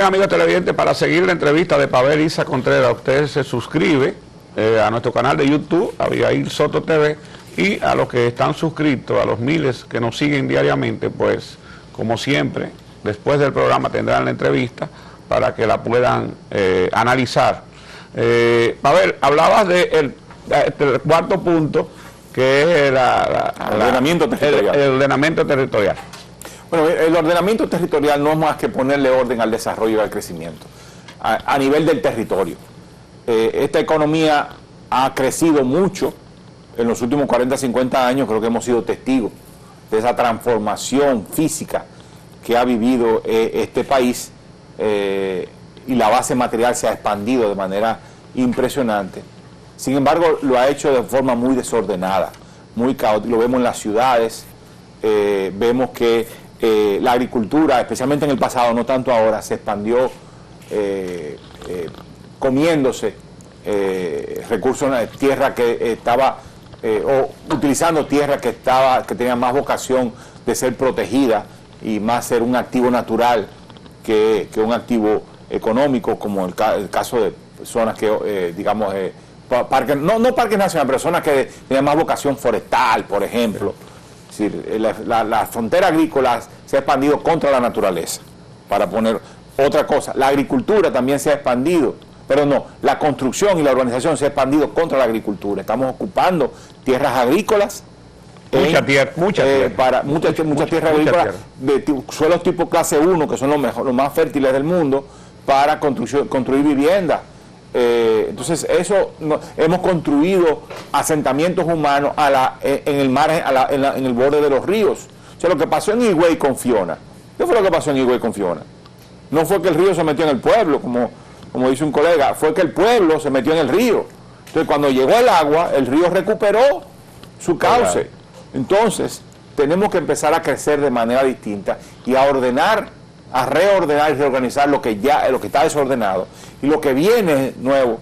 bien, amigos televidentes, para seguir la entrevista de Pavel Isa Contreras, usted se suscribe a nuestro canal de YouTube, Abigail Soto TV, y a los que están suscritos, a los miles que nos siguen diariamente, pues, como siempre, después del programa tendrán la entrevista para que la puedan analizar. Pavel, hablabas del cuarto punto, que es el ordenamiento territorial. El ordenamiento territorial. Bueno, el ordenamiento territorial no es más que ponerle orden al desarrollo y al crecimiento a nivel del territorio. Esta economía ha crecido mucho en los últimos 40, 50 años. Creo que hemos sido testigos de esa transformación física que ha vivido este país, y la base material se ha expandido de manera impresionante. Sin embargo, lo ha hecho de forma muy desordenada, muy caótica. Lo vemos en las ciudades, vemos que la agricultura, especialmente en el pasado, no tanto ahora, se expandió comiéndose recursos, tierra que estaba, o utilizando tierra que tenía más vocación de ser protegida y más ser un activo natural que un activo económico, como el caso de zonas que, digamos, parques, no parques nacionales, pero zonas que tenían más vocación forestal, por ejemplo. Es decir, la frontera agrícola se ha expandido contra la naturaleza, para poner otra cosa. La agricultura también se ha expandido, pero no, la construcción y la urbanización se ha expandido contra la agricultura. Estamos ocupando tierras agrícolas, mucha tierra agrícola, de suelos tipo clase 1, que son los más fértiles del mundo, para construir viviendas. Entonces hemos construido asentamientos humanos en el mar, en el borde de los ríos. O sea, lo que pasó en Higüey con Fiona, ¿qué fue lo que pasó en Higüey con Fiona? No fue que el río se metió en el pueblo, como dice un colega, fue que el pueblo se metió en el río. Entonces, cuando llegó el agua, el río recuperó su cauce. Entonces, tenemos que empezar a crecer de manera distinta y a ordenar, a reordenar y reorganizar lo que está desordenado, y lo que viene nuevo,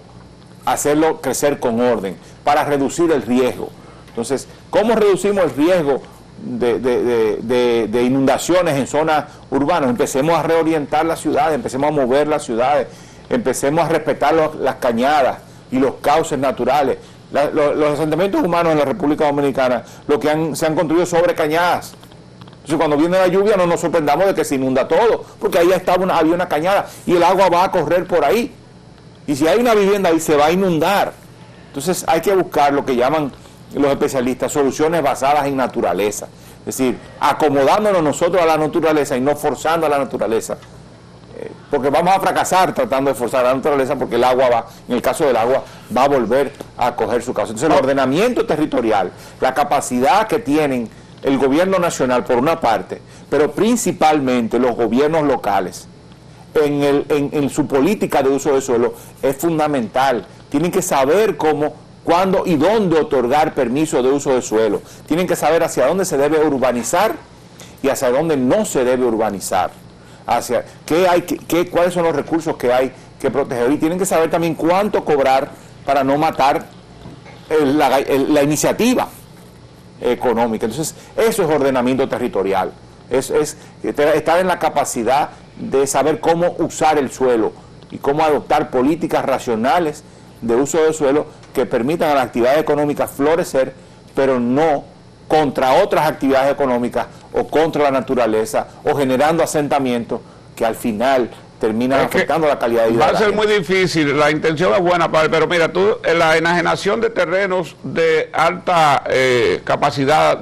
hacerlo crecer con orden para reducir el riesgo. Entonces, ¿cómo reducimos el riesgo de inundaciones en zonas urbanas? Empecemos a reorientar las ciudades, empecemos a mover las ciudades, empecemos a respetar las cañadas y los cauces naturales. Los asentamientos humanos en la República Dominicana se han construido sobre cañadas. Entonces, cuando viene la lluvia, no nos sorprendamos de que se inunda todo, porque ahí había una cañada y el agua va a correr por ahí. Y si hay una vivienda ahí, se va a inundar. Entonces, hay que buscar lo que llaman los especialistas soluciones basadas en naturaleza. Es decir, acomodándonos nosotros a la naturaleza y no forzando a la naturaleza. Porque vamos a fracasar tratando de forzar a la naturaleza, porque el agua en el caso del agua, va a volver a coger su causa. Entonces, el ordenamiento territorial, la capacidad que tienen el gobierno nacional por una parte, pero principalmente los gobiernos locales, en su política de uso de suelo, es fundamental. Tienen que saber cómo, cuándo y dónde otorgar permiso de uso de suelo. Tienen que saber hacia dónde se debe urbanizar y hacia dónde no se debe urbanizar. Cuáles son los recursos que hay que proteger, y tienen que saber también cuánto cobrar para no matar la iniciativa económica. Entonces, eso es ordenamiento territorial, es estar en la capacidad de saber cómo usar el suelo y cómo adoptar políticas racionales de uso del suelo que permitan a las actividades económicas florecer, pero no contra otras actividades económicas o contra la naturaleza, o generando asentamientos que al final terminan afectando la calidad de vida. Va a ser muy difícil, la intención es buena, pero mira, la enajenación de terrenos de alta capacidad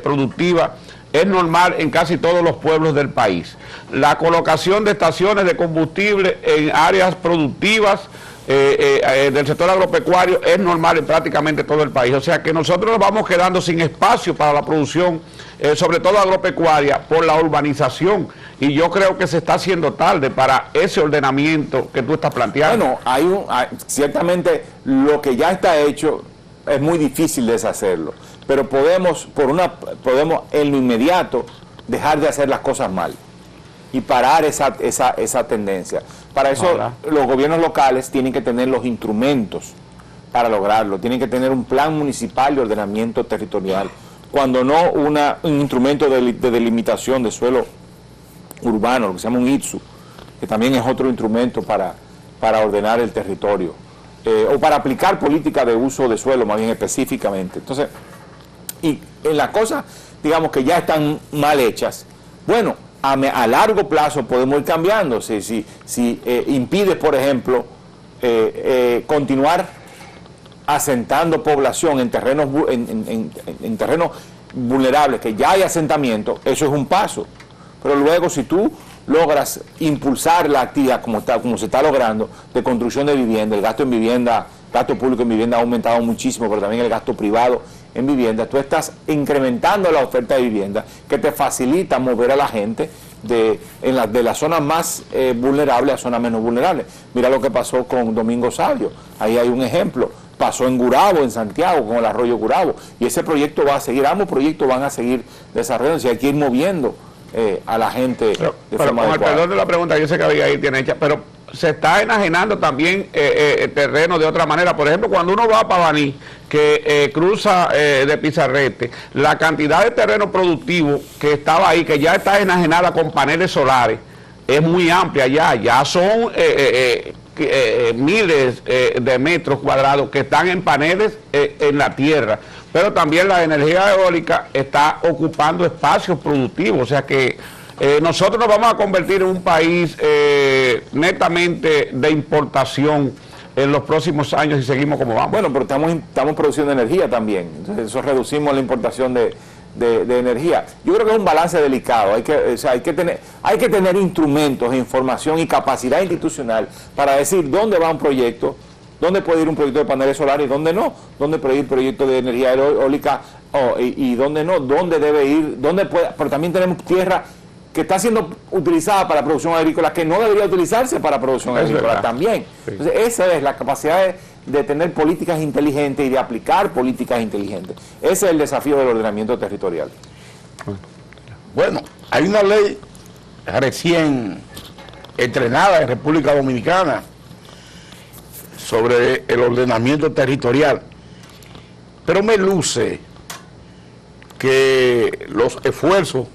productiva es normal en casi todos los pueblos del país. La colocación de estaciones de combustible en áreas productivas del sector agropecuario es normal en prácticamente todo el país. O sea que nosotros nos vamos quedando sin espacio para la producción, sobre todo agropecuaria, por la urbanización. Y yo creo que se está haciendo tarde para ese ordenamiento que tú estás planteando. Bueno, ciertamente lo que ya está hecho es muy difícil deshacerlo, pero podemos en lo inmediato dejar de hacer las cosas mal y parar esa tendencia. Para eso los gobiernos locales tienen que tener los instrumentos para lograrlo, tienen que tener un plan municipal de ordenamiento territorial, cuando no un instrumento de delimitación de suelo urbano, lo que se llama un ITSU, que también es otro instrumento para ordenar el territorio, o para aplicar política de uso de suelo, más bien específicamente. Entonces, y en las cosas, digamos, que ya están mal hechas, bueno, a largo plazo podemos ir cambiando. Si impides, por ejemplo, continuar asentando población en terrenos en terrenos vulnerables, que ya hay asentamiento, eso es un paso. Pero luego, si tú logras impulsar la actividad como se está logrando, de construcción de vivienda, el gasto en vivienda, gasto público en vivienda ha aumentado muchísimo, pero también el gasto privado en vivienda, tú estás incrementando la oferta de vivienda, que te facilita mover a la gente de las zonas más vulnerables a zonas menos vulnerables. Mira lo que pasó con Domingo Sabio, ahí hay un ejemplo. Pasó en Gurabo, en Santiago, con el arroyo Gurabo, y ese proyecto va a seguir, ambos proyectos van a seguir desarrollándose, hay que ir moviendo a la gente de forma con adecuada. el perdón de la pregunta, yo sé que Abigail tiene hecha, pero se está enajenando también terreno de otra manera. Por ejemplo, cuando uno va para Baní, que cruza de Pizarrete, la cantidad de terreno productivo que estaba ahí, que ya está enajenada con paneles solares, es muy amplia ya son miles de metros cuadrados que están en paneles en la tierra, pero también la energía eólica está ocupando espacios productivos, o sea que nosotros nos vamos a convertir en un país netamente de importación en los próximos años si seguimos como vamos. Bueno, pero estamos produciendo energía también, entonces eso reducimos la importación de energía. Yo creo que es un balance delicado, hay que tener instrumentos, información y capacidad institucional para decir dónde va un proyecto, dónde puede ir un proyecto de paneles solares y dónde no, dónde puede ir proyecto de energía eólica y dónde no, dónde debe ir, dónde puede, pero también tenemos tierra que está siendo utilizada para producción agrícola que no debería utilizarse para producción agrícola también. Sí. Entonces esa es la capacidad de tener políticas inteligentes y de aplicar políticas inteligentes. Ese es el desafío del ordenamiento territorial. Bueno, hay una ley recién estrenada en República Dominicana sobre el ordenamiento territorial, pero me luce que los esfuerzos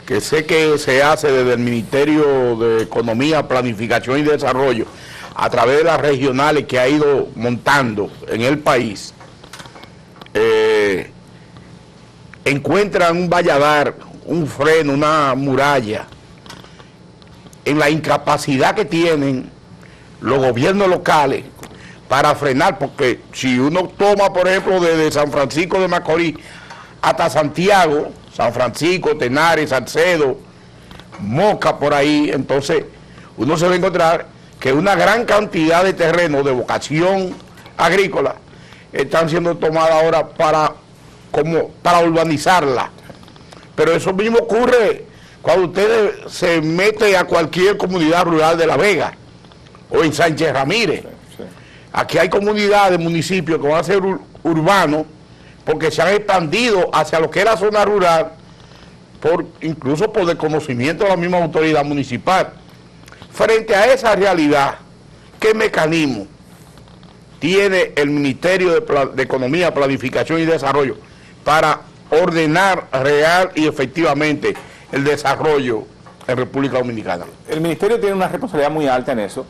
que sé que se hace desde el Ministerio de Economía, Planificación y Desarrollo, a través de las regionales que ha ido montando en el país, encuentran un valladar, un freno, una muralla, en la incapacidad que tienen los gobiernos locales para frenar, porque si uno toma, por ejemplo, desde San Francisco de Macorís hasta Santiago, San Francisco, Tenares, Salcedo, Moca, por ahí, entonces uno se va a encontrar que una gran cantidad de terrenos de vocación agrícola están siendo tomadas ahora para urbanizarla. Pero eso mismo ocurre cuando usted se mete a cualquier comunidad rural de La Vega o en Sánchez Ramírez. Sí. Aquí hay comunidades, municipios que van a ser urbanos porque se han expandido hacia lo que era zona rural, incluso por desconocimiento de la misma autoridad municipal. Frente a esa realidad, ¿qué mecanismo tiene el Ministerio de Economía, Planificación y Desarrollo para ordenar real y efectivamente el desarrollo en República Dominicana? El Ministerio tiene una responsabilidad muy alta en eso,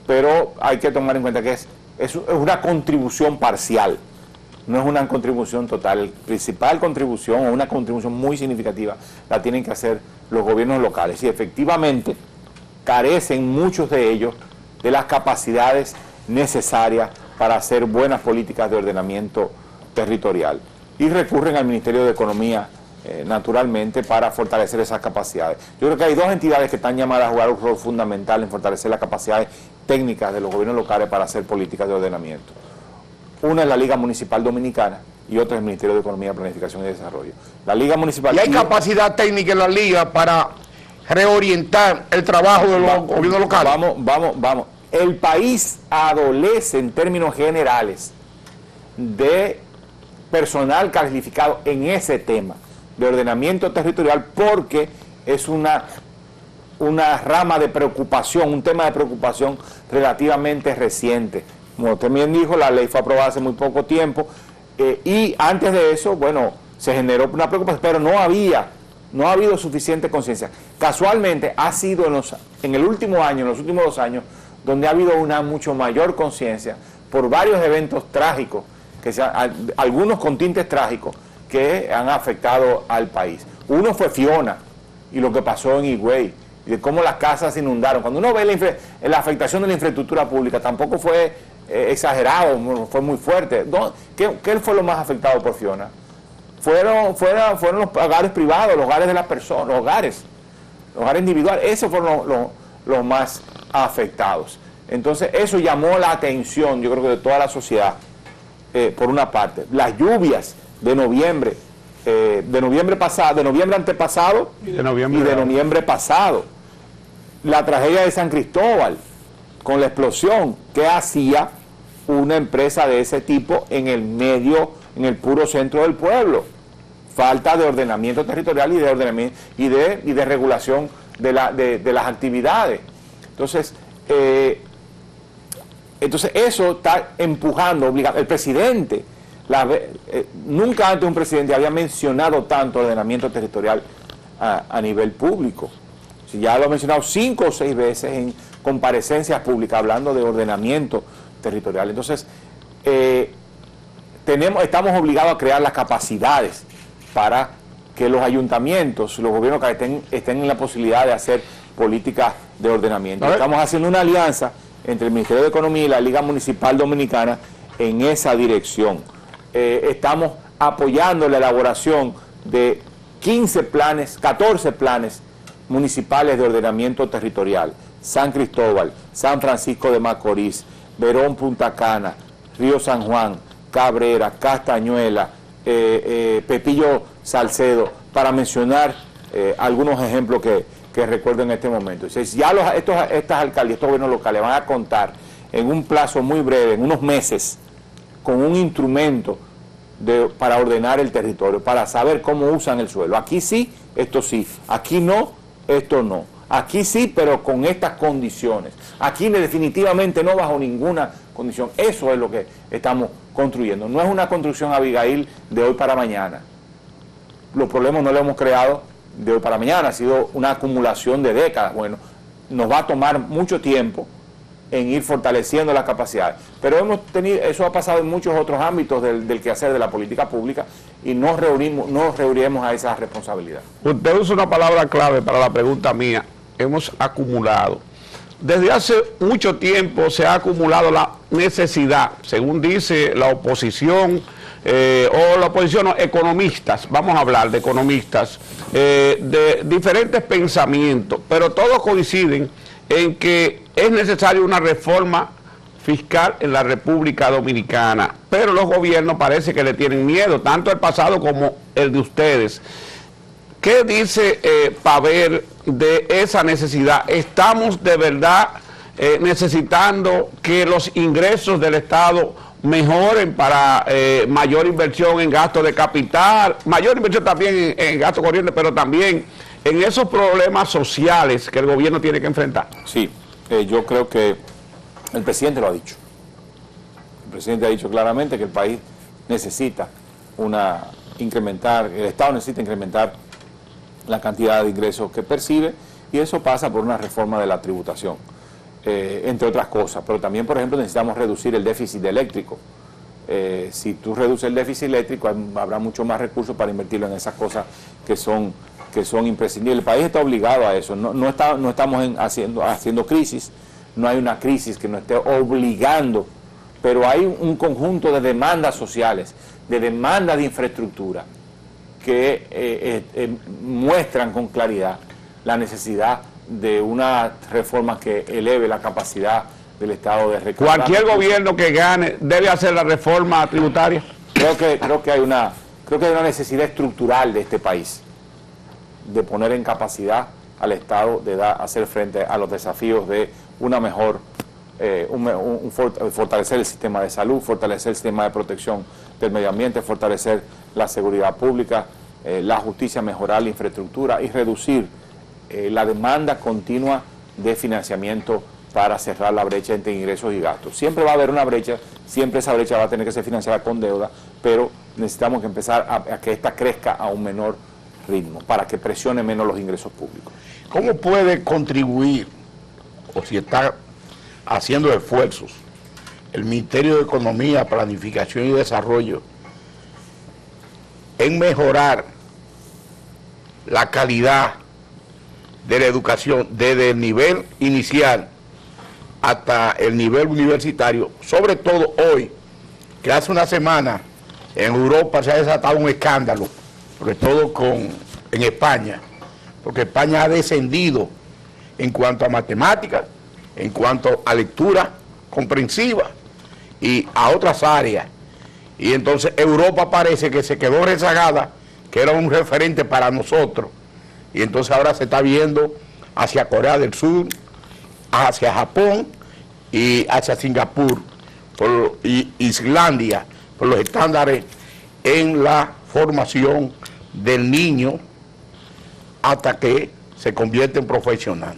pero hay que tomar en cuenta que es una contribución parcial. No es una contribución total. La principal contribución, o una contribución muy significativa, la tienen que hacer los gobiernos locales. Y efectivamente carecen muchos de ellos de las capacidades necesarias para hacer buenas políticas de ordenamiento territorial. Y recurren al Ministerio de Economía, naturalmente, para fortalecer esas capacidades. Yo creo que hay dos entidades que están llamadas a jugar un rol fundamental en fortalecer las capacidades técnicas de los gobiernos locales para hacer políticas de ordenamiento. Una es la Liga Municipal Dominicana y otra es el Ministerio de Economía, Planificación y Desarrollo. La Liga Municipal... ¿Y hay capacidad técnica en la Liga para reorientar el trabajo de los gobiernos locales? Vamos. El país adolece en términos generales de personal calificado en ese tema de ordenamiento territorial porque es una rama de preocupación, un tema de preocupación relativamente reciente. Como usted bien dijo, la ley fue aprobada hace muy poco tiempo y antes de eso, bueno, se generó una preocupación, pero no había No ha habido suficiente conciencia. Casualmente ha sido en el último año, en los últimos 2 años, donde ha habido una mucho mayor conciencia por varios eventos trágicos, algunos con tintes trágicos, que han afectado al país. Uno fue Fiona y lo que pasó en Higüey, y de cómo las casas se inundaron. Cuando uno ve la afectación de la infraestructura pública, tampoco fue exagerado, fue muy fuerte. ¿Qué fue lo más afectado por Fiona? Fueron los hogares privados, los hogares de las personas, los hogares individuales. Esos fueron los más afectados. Entonces eso llamó la atención, yo creo que de toda la sociedad, por una parte. Las lluvias de noviembre, de noviembre antepasado y de noviembre pasado. La tragedia de San Cristóbal, con la explosión que hacía una empresa de ese tipo en el puro centro del pueblo. Falta de ordenamiento territorial y de regulación de las actividades. Entonces eso está empujando, obligando. El presidente, nunca antes un presidente había mencionado tanto ordenamiento territorial a nivel público. Si ya lo ha mencionado 5 o 6 veces en comparecencias públicas hablando de ordenamiento territorial. Entonces, estamos obligados a crear las capacidades para que los ayuntamientos, los gobiernos que estén en la posibilidad de hacer políticas de ordenamiento. Estamos haciendo una alianza entre el Ministerio de Economía y la Liga Municipal Dominicana en esa dirección. Estamos apoyando la elaboración de 14 planes municipales de ordenamiento territorial. San Cristóbal, San Francisco de Macorís, Verón Punta Cana, Río San Juan, Cabrera, Castañuela, Pepillo Salcedo, para mencionar algunos ejemplos que recuerdo en este momento. Entonces, ya estas alcaldías, estos gobiernos locales van a contar en un plazo muy breve, en unos meses, con un instrumento para ordenar el territorio, para saber cómo usan el suelo. Aquí sí, esto sí. Aquí no, esto no. Aquí sí, pero con estas condiciones. Aquí definitivamente no bajo ninguna condición. Eso es lo que estamos construyendo. No es una construcción, Abigail, de hoy para mañana. Los problemas no los hemos creado de hoy para mañana, ha sido una acumulación de décadas. Bueno, nos va a tomar mucho tiempo en ir fortaleciendo las capacidades, pero eso ha pasado en muchos otros ámbitos del quehacer de la política pública y nos reuniremos a esa responsabilidad. Usted usa una palabra clave para la pregunta mía: hemos acumulado. Desde hace mucho tiempo se ha acumulado la necesidad, según dice la oposición, o la oposición, no, economistas, vamos a hablar de economistas, de diferentes pensamientos, pero todos coinciden en que es necesaria una reforma fiscal en la República Dominicana, pero los gobiernos parece que le tienen miedo, tanto el pasado como el de ustedes. ¿Qué dice Paver de esa necesidad? ¿Estamos de verdad necesitando que los ingresos del Estado mejoren para mayor inversión en gasto de capital, mayor inversión también en gasto corriente, pero también en esos problemas sociales que el gobierno tiene que enfrentar? Sí, yo creo que el presidente lo ha dicho. El presidente ha dicho claramente que el país necesita el Estado necesita incrementar la cantidad de ingresos que percibe, y eso pasa por una reforma de la tributación, entre otras cosas. Pero también, por ejemplo, necesitamos reducir el déficit eléctrico. Si tú reduces el déficit eléctrico, habrá mucho más recursos para invertirlo en esas cosas que son imprescindibles. El país está obligado a eso. No estamos haciendo crisis, no hay una crisis que nos esté obligando, pero hay un conjunto de demandas sociales, de demandas de infraestructura, que muestran con claridad la necesidad de una reforma que eleve la capacidad del Estado de recaudar. ¿Cualquier gobierno que gane debe hacer la reforma tributaria? Creo que hay una necesidad estructural de este país de poner en capacidad al Estado de hacer frente a los desafíos de una mejor, fortalecer el sistema de salud, fortalecer el sistema de protección del medio ambiente, fortalecer la seguridad pública, la justicia, mejorar la infraestructura y reducir la demanda continua de financiamiento para cerrar la brecha entre ingresos y gastos. Siempre va a haber una brecha, siempre esa brecha va a tener que ser financiada con deuda, pero necesitamos que empezar a que esta crezca a un menor ritmo, para que presione menos los ingresos públicos. ¿Cómo puede contribuir, o si está haciendo esfuerzos, el Ministerio de Economía, Planificación y Desarrollo en mejorar la calidad de la educación desde el nivel inicial hasta el nivel universitario, sobre todo hoy, que hace una semana en Europa se ha desatado un escándalo, sobre todo en España, porque España ha descendido en cuanto a matemáticas, en cuanto a lectura comprensiva y a otras áreas. Y entonces Europa parece que se quedó rezagada, que era un referente para nosotros, y entonces ahora se está viendo hacia Corea del Sur, hacia Japón y hacia Singapur y Islandia, por los estándares en la formación del niño hasta que se convierte en profesional.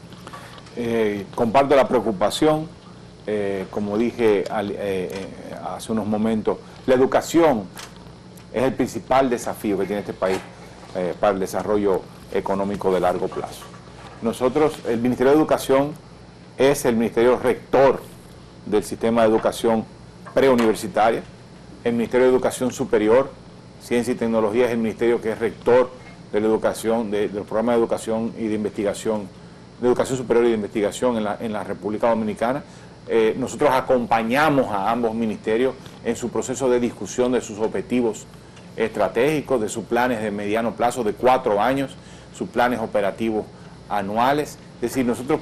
Comparto la preocupación, como dije hace unos momentos, la educación es el principal desafío que tiene este país para el desarrollo económico de largo plazo. Nosotros, el Ministerio de Educación es el ministerio rector del sistema de educación preuniversitaria. El Ministerio de Educación Superior, Ciencia y Tecnología, es el ministerio que es rector de la educación, del programa de educación y de investigación, de educación superior y de investigación en la República Dominicana. Nosotros acompañamos a ambos ministerios en su proceso de discusión de sus objetivos estratégicos, de sus planes de mediano plazo de 4 años, sus planes operativos anuales. Es decir, nosotros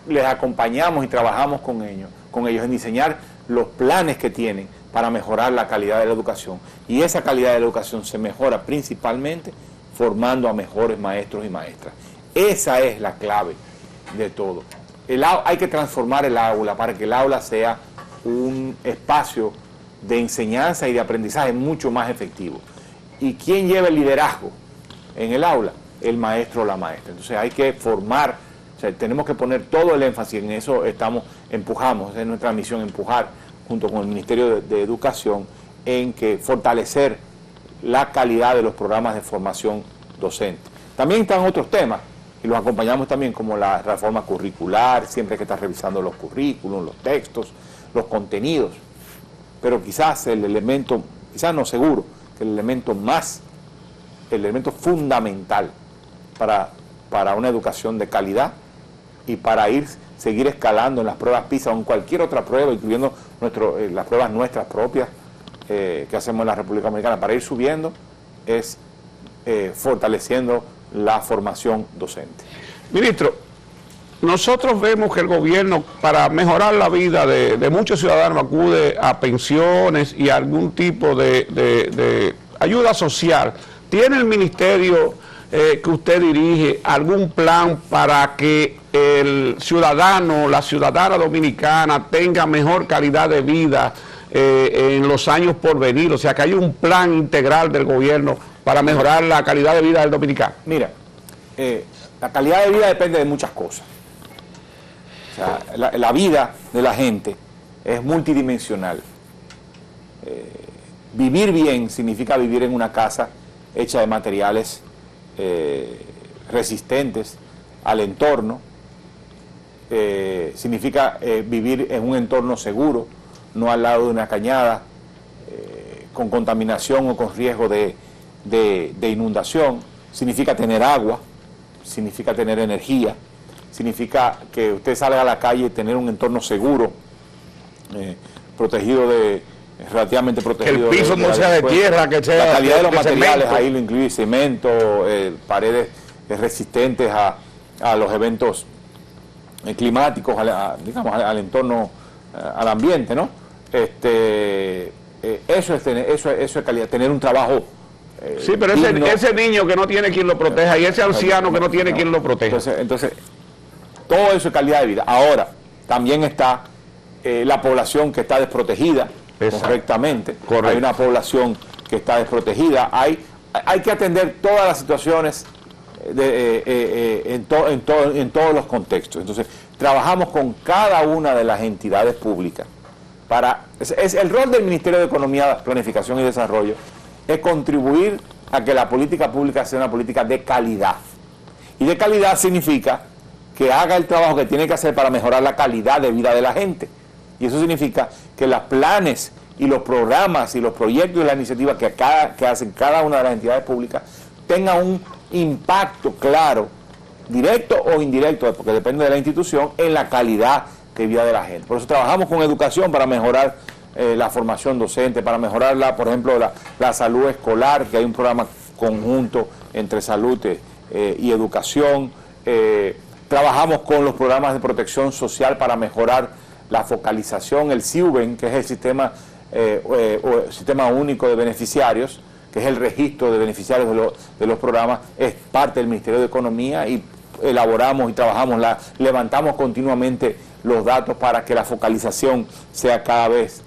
les acompañamos y trabajamos con ellos en diseñar los planes que tienen para mejorar la calidad de la educación. Y esa calidad de la educación se mejora principalmente formando a mejores maestros y maestras. Esa es la clave de todo. Hay que transformar el aula para que el aula sea un espacio de enseñanza y de aprendizaje mucho más efectivo. ¿Y quién lleva el liderazgo en el aula? El maestro o la maestra. Entonces hay que formar, o sea, tenemos que poner todo el énfasis en eso, empujamos, es nuestra misión, empujar junto con el Ministerio de Educación en que fortalecer la calidad de los programas de formación docente. También están otros temas y los acompañamos también, como la reforma curricular, siempre hay que estar revisando los currículos, los textos, los contenidos, pero quizás el elemento, quizás no seguro, que el elemento fundamental para una educación de calidad y para seguir escalando en las pruebas PISA o en cualquier otra prueba, incluyendo las pruebas nuestras propias que hacemos en la República Dominicana, para ir subiendo, es fortaleciendo la formación docente. Ministro, nosotros vemos que el gobierno, para mejorar la vida de muchos ciudadanos, acude a pensiones y algún tipo de ayuda social. ¿Tiene el ministerio que usted dirige algún plan para que el ciudadano, la ciudadana dominicana tenga mejor calidad de vida en los años por venir? O sea, que hay un plan integral del gobierno para mejorar la calidad de vida del dominicano. Mira, la calidad de vida depende de muchas cosas. O sea, la vida de la gente es multidimensional. Vivir bien significa vivir en una casa hecha de materiales resistentes al entorno. Significa vivir en un entorno seguro, no al lado de una cañada, con contaminación o con riesgo de inundación. Significa tener agua, significa tener energía, significa que usted salga a la calle y tener un entorno seguro, relativamente protegido. Que el piso no sea de tierra, que sea la calidad de los materiales, cemento. ahí lo incluye cemento, paredes resistentes a los eventos climáticos, digamos, al entorno, al ambiente, ¿no? Eso es calidad, tener un trabajo. Sí, pero ese niño que no tiene quien lo proteja y ese anciano que no tiene quien lo proteja. Entonces, todo eso es calidad de vida. Ahora, también está la población que está desprotegida. Exacto. Correctamente. Correcto. Hay una población que está desprotegida. Hay que atender todas las situaciones en todos los contextos. Entonces, trabajamos con cada una de las entidades públicas. Es el rol del Ministerio de Economía, Planificación y Desarrollo es contribuir a que la política pública sea una política de calidad. Y de calidad significa que haga el trabajo que tiene que hacer para mejorar la calidad de vida de la gente. Y eso significa que los planes y los programas y los proyectos y las iniciativas que hacen cada una de las entidades públicas tengan un impacto claro, directo o indirecto, porque depende de la institución, en la calidad de vida de la gente. Por eso trabajamos con educación para mejorar la formación docente, para mejorar, por ejemplo, la salud escolar, que hay un programa conjunto entre salud y educación. Trabajamos con los programas de protección social para mejorar la focalización, el SIUBEN, que es el sistema único de beneficiarios, que es el registro de beneficiarios de los programas, es parte del Ministerio de Economía y elaboramos y trabajamos, levantamos continuamente los datos para que la focalización sea cada vez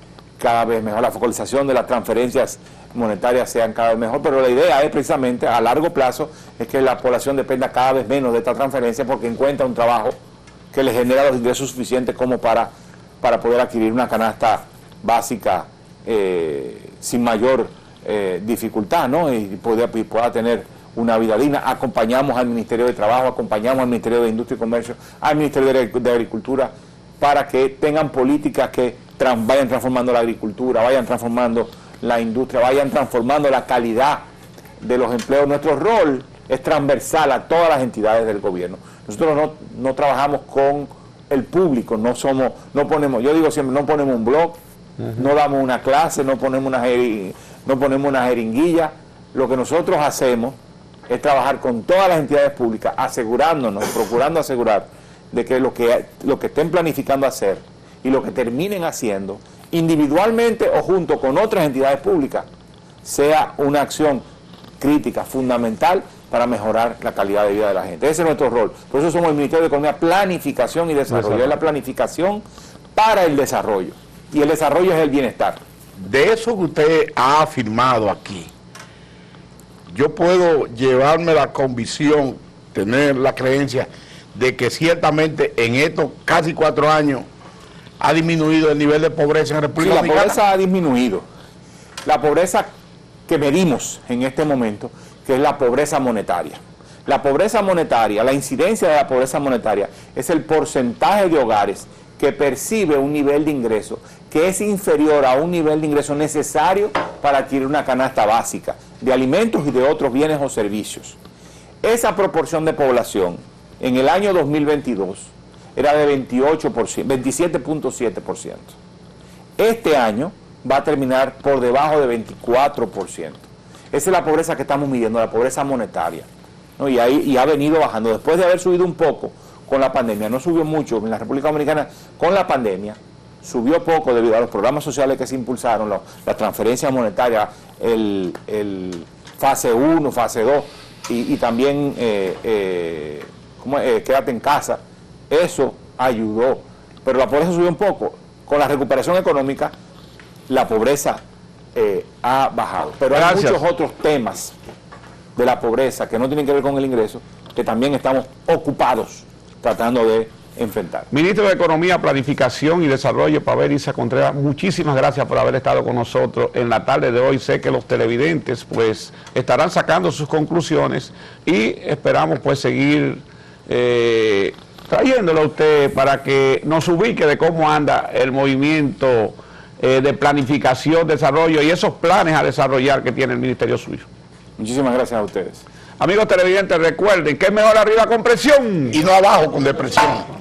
mejor, la focalización de las transferencias monetarias sean cada vez mejor, pero la idea es precisamente a largo plazo es que la población dependa cada vez menos de esta transferencia porque encuentra un trabajo que le genera los ingresos suficientes como para poder adquirir una canasta básica sin mayor dificultad, ¿no? Y pueda tener una vida digna. Acompañamos al Ministerio de Trabajo, acompañamos al Ministerio de Industria y Comercio, al Ministerio de Agricultura, para que tengan políticas que vayan transformando la agricultura, vayan transformando la industria, vayan transformando la calidad de los empleos. Nuestro rol es transversal a todas las entidades del gobierno. Nosotros no trabajamos con el público, no ponemos, yo digo siempre, no ponemos un blog, no damos una clase, no ponemos una jeringuilla. Lo que nosotros hacemos es trabajar con todas las entidades públicas, asegurándonos, procurando asegurar de que lo que estén planificando hacer y lo que terminen haciendo, individualmente o junto con otras entidades públicas, sea una acción crítica, fundamental para mejorar la calidad de vida de la gente. Ese es nuestro rol. Por eso somos el Ministerio de Economía, Planificación y Desarrollo. Es la planificación para el desarrollo. Y el desarrollo es el bienestar. De eso que usted ha afirmado aquí, yo puedo llevarme la convicción, tener la creencia de que ciertamente en estos casi 4 años ha disminuido el nivel de pobreza en República Dominicana. La pobreza ha disminuido. La pobreza que medimos en este momento, que es la pobreza monetaria. La pobreza monetaria, la incidencia de la pobreza monetaria es el porcentaje de hogares que percibe un nivel de ingreso que es inferior a un nivel de ingreso necesario para adquirir una canasta básica de alimentos y de otros bienes o servicios. Esa proporción de población en el año 2022 era de 27.7%. Este año va a terminar por debajo de 24%. Esa es la pobreza que estamos midiendo, la pobreza monetaria, ¿no? Y ha venido bajando. Después de haber subido un poco con la pandemia, no subió mucho en la República Dominicana con la pandemia, subió poco debido a los programas sociales que se impulsaron, la transferencia monetaria, el fase 1, fase 2 y también quédate en casa. Eso ayudó, pero la pobreza subió un poco. Con la recuperación económica, la pobreza ha bajado. Pero hay muchos otros temas de la pobreza que no tienen que ver con el ingreso, que también estamos ocupados tratando de enfrentar. Ministro de Economía, Planificación y Desarrollo, Pavel Issa Contreras, muchísimas gracias por haber estado con nosotros en la tarde de hoy. Sé que los televidentes pues estarán sacando sus conclusiones y esperamos pues seguir trayéndolo a usted para que nos ubique de cómo anda el movimiento de planificación, desarrollo y esos planes a desarrollar que tiene el ministerio suyo. Muchísimas gracias a ustedes. Amigos televidentes, recuerden que es mejor arriba con presión y no abajo con depresión.